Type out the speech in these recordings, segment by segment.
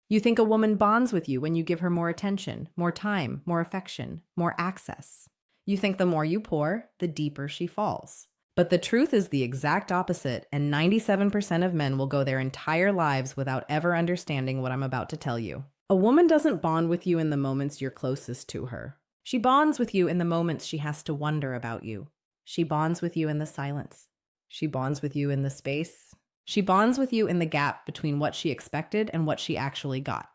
You think a woman bonds with you when you give her more attention, more time, more affection, more access. You think the more you pour, the deeper she falls. But the truth is the exact opposite, and 97% of men will go their entire lives without ever understanding what I'm about to tell you. A woman doesn't bond with you in the moments you're closest to her. She bonds with you in the moments she has to wonder about you. She bonds with you in the silence. She bonds with you in the space. She bonds with you in the gap between what she expected and what she actually got.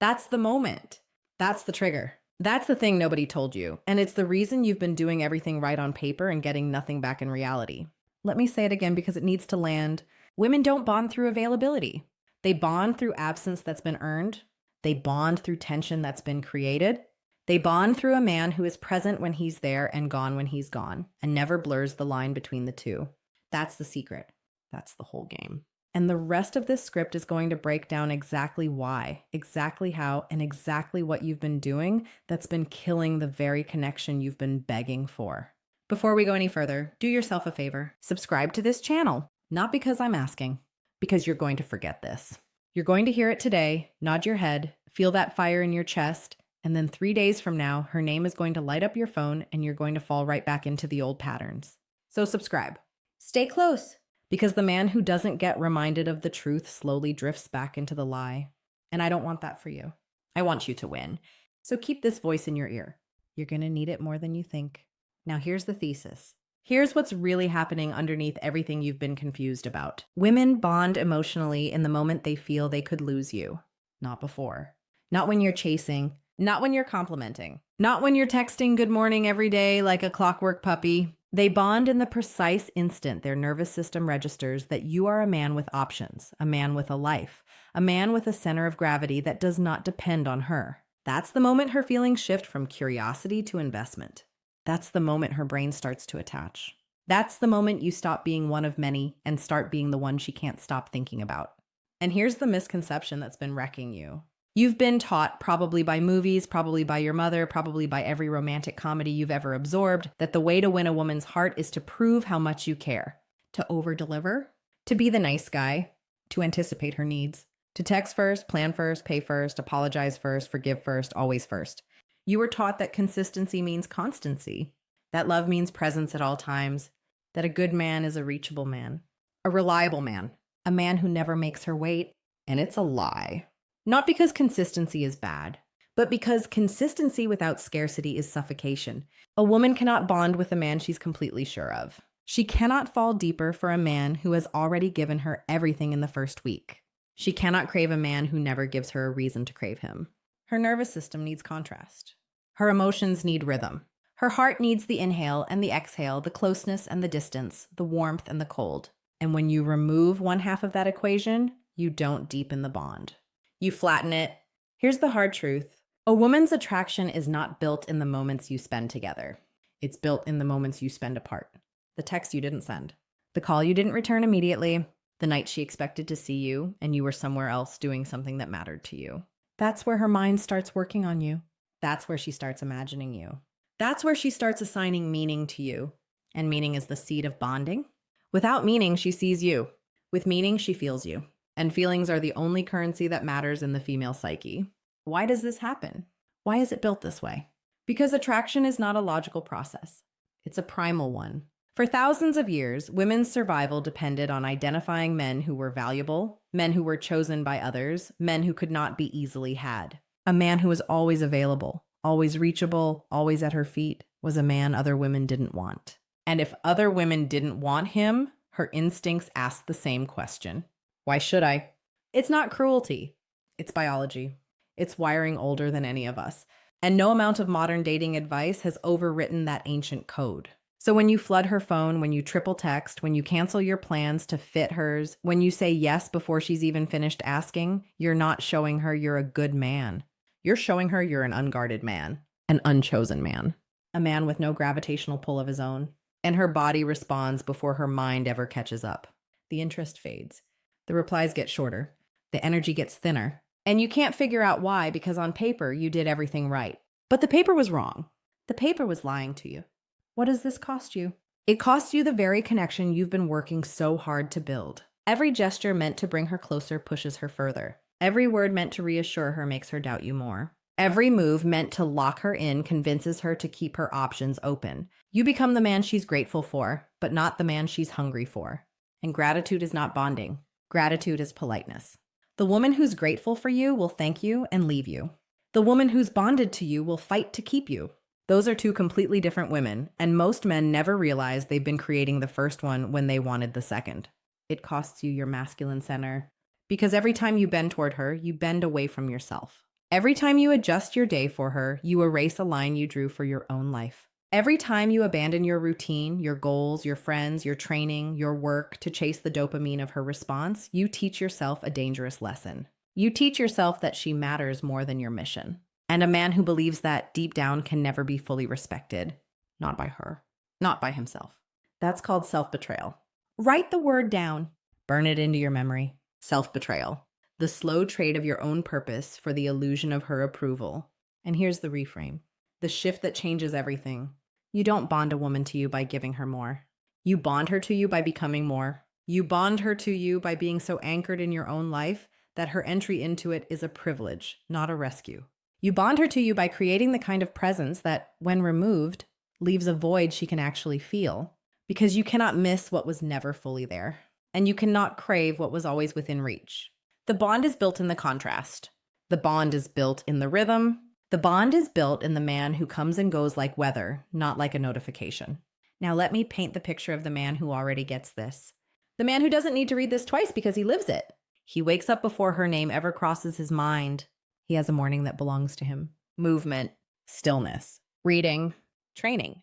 That's the moment. That's the trigger. That's the thing nobody told you, and it's the reason you've been doing everything right on paper and getting nothing back in reality. Let me say it again because it needs to land. Women don't bond through availability. They bond through absence that's been earned. They bond through tension that's been created. They bond through a man who is present when he's there and gone when he's gone, and never blurs the line between the two. That's the secret. That's the whole game. And the rest of this script is going to break down exactly why, exactly how, and exactly what you've been doing that's been killing the very connection you've been begging for. Before we go any further, do yourself a favor. Subscribe to this channel. Not because I'm asking, because you're going to forget this. You're going to hear it today, nod your head, feel that fire in your chest, and then 3 days from now, her name is going to light up your phone and you're going to fall right back into the old patterns. So subscribe. Stay close. Because the man who doesn't get reminded of the truth slowly drifts back into the lie. And I don't want that for you. I want you to win. So keep this voice in your ear. You're going to need it more than you think. Now here's the thesis. Here's what's really happening underneath everything you've been confused about. Women bond emotionally in the moment they feel they could lose you. Not before. Not when you're chasing. Not when you're complimenting. Not when you're texting good morning every day like a clockwork puppy. They bond in the precise instant their nervous system registers that you are a man with options, a man with a life, a man with a center of gravity that does not depend on her. That's the moment her feelings shift from curiosity to investment. That's the moment her brain starts to attach. That's the moment you stop being one of many and start being the one she can't stop thinking about. And here's the misconception that's been wrecking you. You've been taught, probably by movies, probably by your mother, probably by every romantic comedy you've ever absorbed, that the way to win a woman's heart is to prove how much you care, to over-deliver, to be the nice guy, to anticipate her needs, to text first, plan first, pay first, apologize first, forgive first, always first. You were taught that consistency means constancy, that love means presence at all times, that a good man is a reachable man, a reliable man, a man who never makes her wait, and it's a lie. Not because consistency is bad, but because consistency without scarcity is suffocation. A woman cannot bond with a man she's completely sure of. She cannot fall deeper for a man who has already given her everything in the first week. She cannot crave a man who never gives her a reason to crave him. Her nervous system needs contrast. Her emotions need rhythm. Her heart needs the inhale and the exhale, the closeness and the distance, the warmth and the cold. And when you remove one half of that equation, you don't deepen the bond. You flatten it. Here's the hard truth. A woman's attraction is not built in the moments you spend together. It's built in the moments you spend apart. The text you didn't send. The call you didn't return immediately. The night she expected to see you and you were somewhere else doing something that mattered to you. That's where her mind starts working on you. That's where she starts imagining you. That's where she starts assigning meaning to you. And meaning is the seed of bonding. Without meaning, she sees you. With meaning, she feels you. And feelings are the only currency that matters in the female psyche. Why does this happen? Why is it built this way? Because attraction is not a logical process. It's a primal one. For thousands of years, women's survival depended on identifying men who were valuable, men who were chosen by others, men who could not be easily had. A man who was always available, always reachable, always at her feet, was a man other women didn't want. And if other women didn't want him, her instincts asked the same question. Why should I? It's not cruelty. It's biology. It's wiring older than any of us. And no amount of modern dating advice has overwritten that ancient code. So when you flood her phone, when you triple text, when you cancel your plans to fit hers, when you say yes before she's even finished asking, you're not showing her you're a good man. You're showing her you're an unguarded man, an unchosen man, a man with no gravitational pull of his own. And her body responds before her mind ever catches up. The interest fades. The replies get shorter. The energy gets thinner. And you can't figure out why because on paper you did everything right. But the paper was wrong. The paper was lying to you. What does this cost you? It costs you the very connection you've been working so hard to build. Every gesture meant to bring her closer pushes her further. Every word meant to reassure her makes her doubt you more. Every move meant to lock her in convinces her to keep her options open. You become the man she's grateful for, but not the man she's hungry for. And gratitude is not bonding. Gratitude is politeness. The woman who's grateful for you will thank you and leave you. The woman who's bonded to you will fight to keep you. Those are two completely different women, and most men never realize they've been creating the first one when they wanted the second. It costs you your masculine center. Because every time you bend toward her, you bend away from yourself. Every time you adjust your day for her, you erase a line you drew for your own life. Every time you abandon your routine, your goals, your friends, your training, your work to chase the dopamine of her response, you teach yourself a dangerous lesson. You teach yourself that she matters more than your mission. And a man who believes that deep down can never be fully respected. Not by her. Not by himself. That's called self-betrayal. Write the word down. Burn it into your memory. Self-betrayal. The slow trade of your own purpose for the illusion of her approval. And here's the reframe. The shift that changes everything. You don't bond a woman to you by giving her more. You bond her to you by becoming more. You bond her to you by being so anchored in your own life that her entry into it is a privilege, not a rescue. You bond her to you by creating the kind of presence that, when removed, leaves a void she can actually feel. Because you cannot miss what was never fully there. And you cannot crave what was always within reach. The bond is built in the contrast. The bond is built in the rhythm. The bond is built in the man who comes and goes like weather, not like a notification. Now let me paint the picture of the man who already gets this. The man who doesn't need to read this twice because he lives it. He wakes up before her name ever crosses his mind. He has a morning that belongs to him. Movement, stillness, reading, training.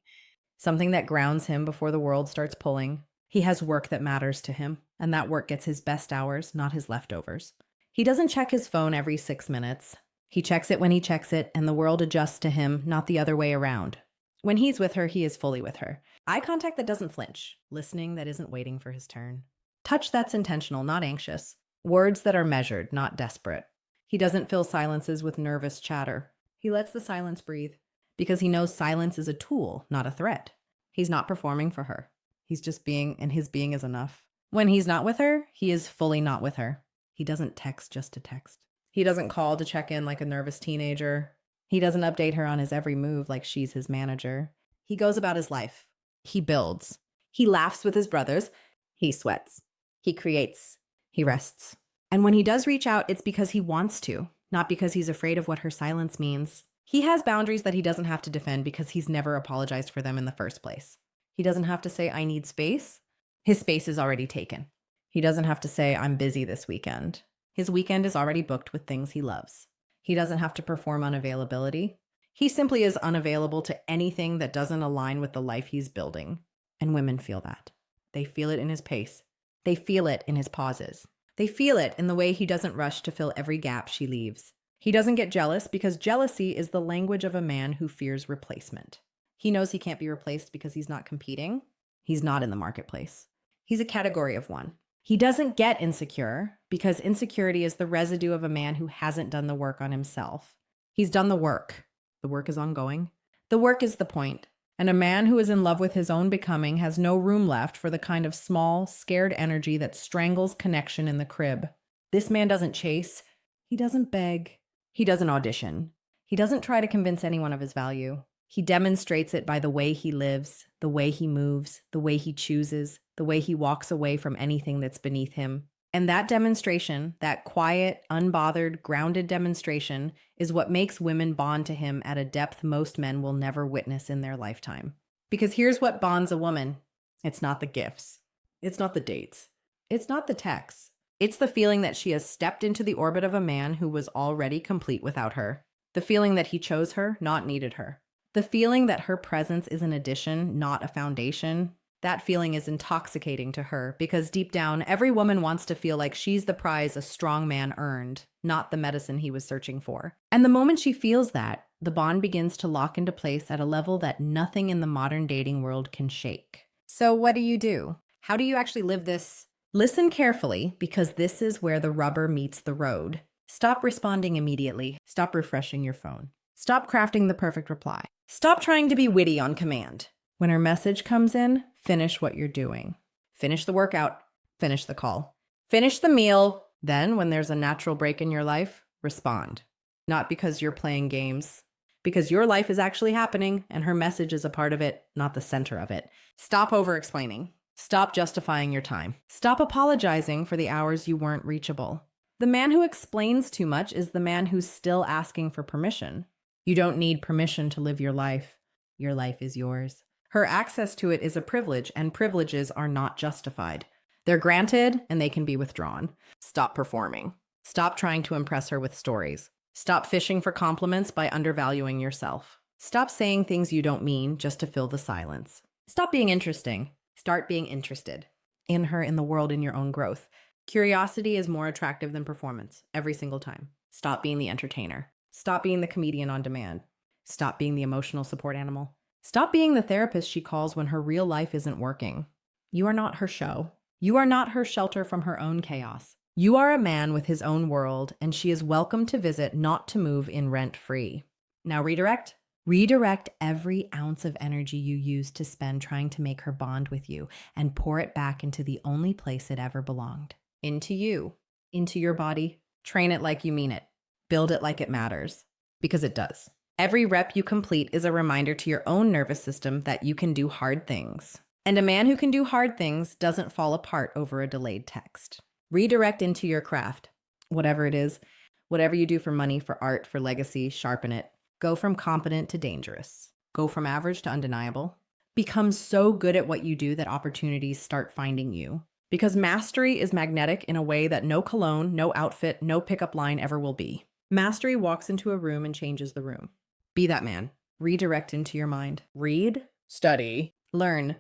Something that grounds him before the world starts pulling. He has work that matters to him, and that work gets his best hours, not his leftovers. He doesn't check his phone every 6 minutes. He checks it when he checks it, and the world adjusts to him, not the other way around. When he's with her, he is fully with her. Eye contact that doesn't flinch. Listening that isn't waiting for his turn. Touch that's intentional, not anxious. Words that are measured, not desperate. He doesn't fill silences with nervous chatter. He lets the silence breathe, because he knows silence is a tool, not a threat. He's not performing for her. He's just being, and his being is enough. When he's not with her, he is fully not with her. He doesn't text just to text. He doesn't call to check in like a nervous teenager. He doesn't update her on his every move like she's his manager. He goes about his life. He builds. He laughs with his brothers. He sweats. He creates. He rests. And when he does reach out, it's because he wants to, not because he's afraid of what her silence means. He has boundaries that he doesn't have to defend because he's never apologized for them in the first place. He doesn't have to say, I need space. His space is already taken. He doesn't have to say, I'm busy this weekend. His weekend is already booked with things he loves. He doesn't have to perform unavailability. He simply is unavailable to anything that doesn't align with the life he's building. And women feel that. They feel it in his pace. They feel it in his pauses. They feel it in the way he doesn't rush to fill every gap she leaves. He doesn't get jealous because jealousy is the language of a man who fears replacement. He knows he can't be replaced because he's not competing. He's not in the marketplace. He's a category of one. He doesn't get insecure because insecurity is the residue of a man who hasn't done the work on himself. He's done the work. The work is ongoing. The work is the point. And a man who is in love with his own becoming has no room left for the kind of small, scared energy that strangles connection in the crib. This man doesn't chase. He doesn't beg. He doesn't audition. He doesn't try to convince anyone of his value. He demonstrates it by the way he lives, the way he moves, the way he chooses, the way he walks away from anything that's beneath him. And that demonstration, that quiet, unbothered, grounded demonstration, is what makes women bond to him at a depth most men will never witness in their lifetime. Because here's what bonds a woman. It's not the gifts. It's not the dates. It's not the texts. It's the feeling that she has stepped into the orbit of a man who was already complete without her. The feeling that he chose her, not needed her. The feeling that her presence is an addition, not a foundation. That feeling is intoxicating to her because deep down, every woman wants to feel like she's the prize a strong man earned, not the medicine he was searching for. And the moment she feels that, the bond begins to lock into place at a level that nothing in the modern dating world can shake. So what do? How do you actually live this? Listen carefully, because this is where the rubber meets the road. Stop responding immediately. Stop refreshing your phone. Stop crafting the perfect reply. Stop trying to be witty on command. When her message comes in, finish what you're doing. Finish the workout. Finish the call. Finish the meal. Then, when there's a natural break in your life, respond. Not because you're playing games, because your life is actually happening and her message is a part of it, not the center of it. Stop over explaining. Stop justifying your time. Stop apologizing for the hours you weren't reachable. The man who explains too much is the man who's still asking for permission. You don't need permission to live your life. Your life is yours. Her access to it is a privilege, and privileges are not justified. They're granted and they can be withdrawn. Stop performing. Stop trying to impress her with stories. Stop fishing for compliments by undervaluing yourself. Stop saying things you don't mean just to fill the silence. Stop being interesting. Start being interested in her, in the world, in your own growth. Curiosity is more attractive than performance every single time. Stop being the entertainer. Stop being the comedian on demand. Stop being the emotional support animal. Stop being the therapist she calls when her real life isn't working. You are not her show. You are not her shelter from her own chaos. You are a man with his own world, and she is welcome to visit, not to move in rent-free. Now redirect. Redirect every ounce of energy you use to spend trying to make her bond with you and pour it back into the only place it ever belonged. Into you. Into your body. Train it like you mean it. Build it like it matters. Because it does. Every rep you complete is a reminder to your own nervous system that you can do hard things. And a man who can do hard things doesn't fall apart over a delayed text. Redirect into your craft. Whatever it is, whatever you do for money, for art, for legacy, sharpen it. Go from competent to dangerous. Go from average to undeniable. Become so good at what you do that opportunities start finding you. Because mastery is magnetic in a way that no cologne, no outfit, no pickup line ever will be. Mastery walks into a room and changes the room. Be that man. Redirect into your mind. Read, study, learn.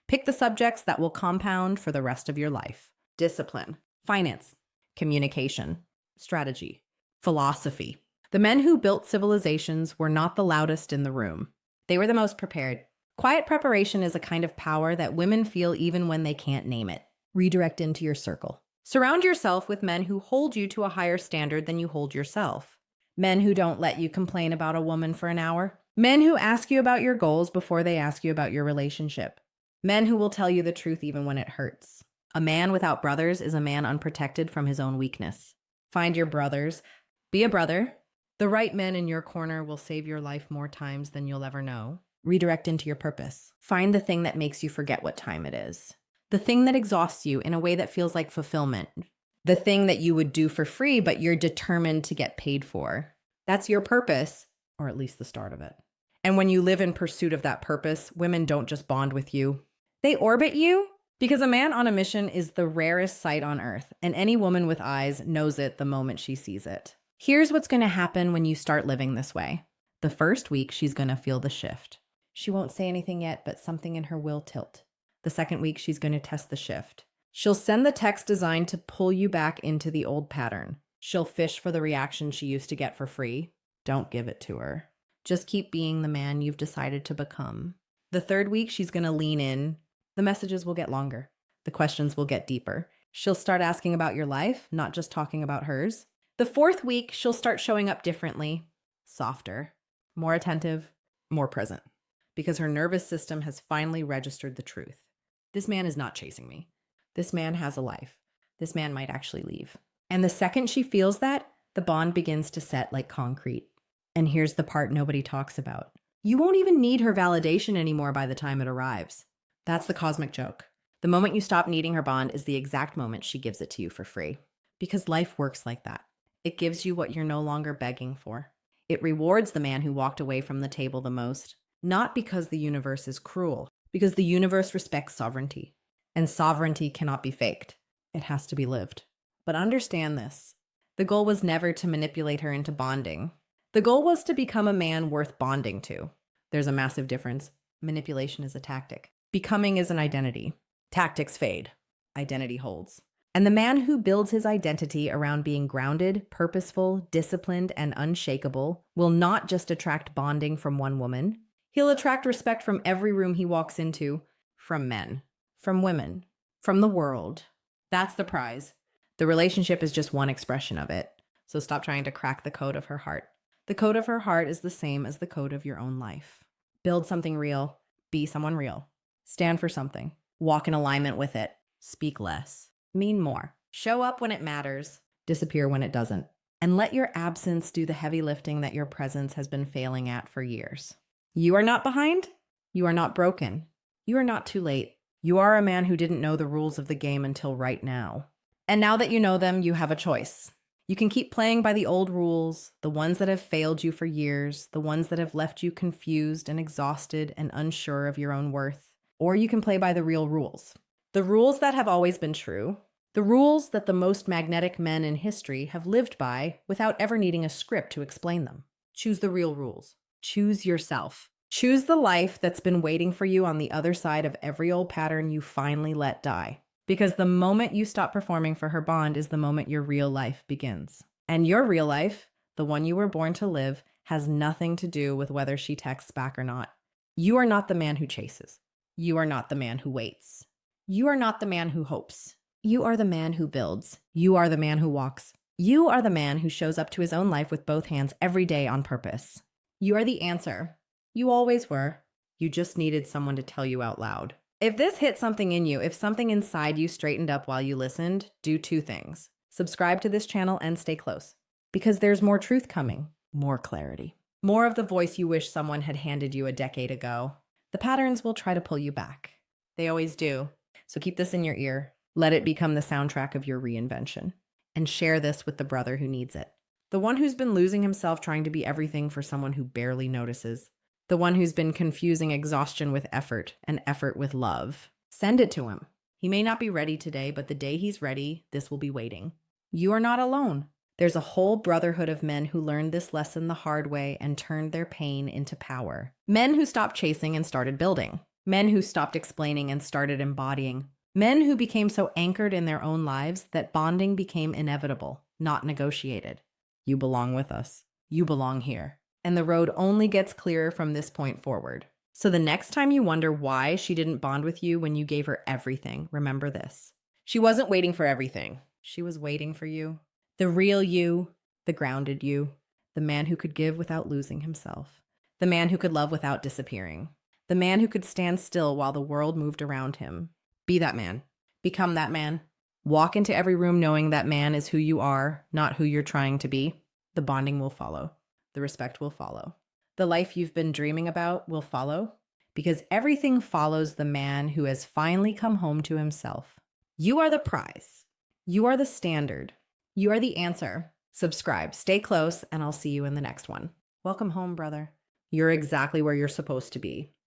Pick the subjects that will compound for the rest of your life. Discipline, finance, communication, strategy, philosophy. The men who built civilizations were not the loudest in the room. They were the most prepared. Quiet preparation is a kind of power that women feel even when they can't name it. Redirect into your circle. Surround yourself with men who hold you to a higher standard than you hold yourself. Men who don't let you complain about a woman for an hour. Men who ask you about your goals before they ask you about your relationship. Men who will tell you the truth even when it hurts. A man without brothers is a man unprotected from his own weakness. Find your brothers. Be a brother. The right men in your corner will save your life more times than you'll ever know. Redirect into your purpose. Find the thing that makes you forget what time it is. The thing that exhausts you in a way that feels like fulfillment. The thing that you would do for free, but you're determined to get paid for. That's your purpose, or at least the start of it. And when you live in pursuit of that purpose, women don't just bond with you. They orbit you, because a man on a mission is the rarest sight on earth, and any woman with eyes knows it the moment she sees it. Here's what's going to happen when you start living this way. The first week, she's going to feel the shift. She won't say anything yet, but something in her will tilt. The second week, she's going to test the shift. She'll send the text designed to pull you back into the old pattern. She'll fish for the reaction she used to get for free. Don't give it to her. Just keep being the man you've decided to become. The third week, she's going to lean in. The messages will get longer. The questions will get deeper. She'll start asking about your life, not just talking about hers. The fourth week, she'll start showing up differently, softer, more attentive, more present, because her nervous system has finally registered the truth. This man is not chasing me. This man has a life. This man might actually leave. And the second she feels that, the bond begins to set like concrete. And here's the part nobody talks about. You won't even need her validation anymore by the time it arrives. That's the cosmic joke. The moment you stop needing her bond is the exact moment she gives it to you for free. Because life works like that. It gives you what you're no longer begging for. It rewards the man who walked away from the table the most. Not because the universe is cruel, because the universe respects sovereignty. And sovereignty cannot be faked. It has to be lived. But understand this. The goal was never to manipulate her into bonding. The goal was to become a man worth bonding to. There's a massive difference. Manipulation is a tactic. Becoming is an identity. Tactics fade. Identity holds. And the man who builds his identity around being grounded, purposeful, disciplined, and unshakable will not just attract bonding from one woman. He'll attract respect from every room he walks into, from men, from women, from the world. That's the prize. The relationship is just one expression of it. So stop trying to crack the code of her heart. The code of her heart is the same as the code of your own life. Build something real. Be someone real. Stand for something. Walk in alignment with it. Speak less. Mean more. Show up when it matters. disappear when it doesn't. And let your absence do the heavy lifting that your presence has been failing at for years. You are not behind. You are not broken. You are not too late. You are a man who didn't know the rules of the game until right now. And now that you know them, you have a choice. You can keep playing by the old rules, the ones that have failed you for years, the ones that have left you confused and exhausted and unsure of your own worth. Or you can play by the real rules. The rules that have always been true. The rules that the most magnetic men in history have lived by without ever needing a script to explain them. Choose the real rules. Choose yourself. Choose the life that's been waiting for you on the other side of every old pattern you finally let die. Because the moment you stop performing for her bond is the moment your real life begins. And your real life, the one you were born to live, has nothing to do with whether she texts back or not. You are not the man who chases. You are not the man who waits. You are not the man who hopes. You are the man who builds. You are the man who walks. You are the man who shows up to his own life with both hands every day on purpose. You are the answer. You always were. You just needed someone to tell you out loud. If this hit something in you, if something inside you straightened up while you listened, do two things. Subscribe to this channel and stay close. Because there's more truth coming, more clarity, more of the voice you wish someone had handed you a decade ago. The patterns will try to pull you back. They always do. So keep this in your ear. Let it become the soundtrack of your reinvention. And share this with the brother who needs it. The one who's been losing himself trying to be everything for someone who barely notices. The one who's been confusing exhaustion with effort and effort with love. Send it to him. He may not be ready today, but the day he's ready, this will be waiting. You are not alone. There's a whole brotherhood of men who learned this lesson the hard way and turned their pain into power. Men who stopped chasing and started building. Men who stopped explaining and started embodying. Men who became so anchored in their own lives that bonding became inevitable, not negotiated. You belong with us. You belong here. And the road only gets clearer from this point forward. So the next time you wonder why she didn't bond with you when you gave her everything, remember this. She wasn't waiting for everything. She was waiting for you. The real you, the grounded you, the man who could give without losing himself, the man who could love without disappearing, the man who could stand still while the world moved around him. Be that man. Become that man. Walk into every room knowing that man is who you are, not who you're trying to be. The bonding will follow. The respect will follow. The life you've been dreaming about will follow, because everything follows the man who has finally come home to himself. You are the prize. You are the standard. You are the answer. Subscribe, stay close, and I'll see you in the next one. Welcome home, brother. You're exactly where you're supposed to be.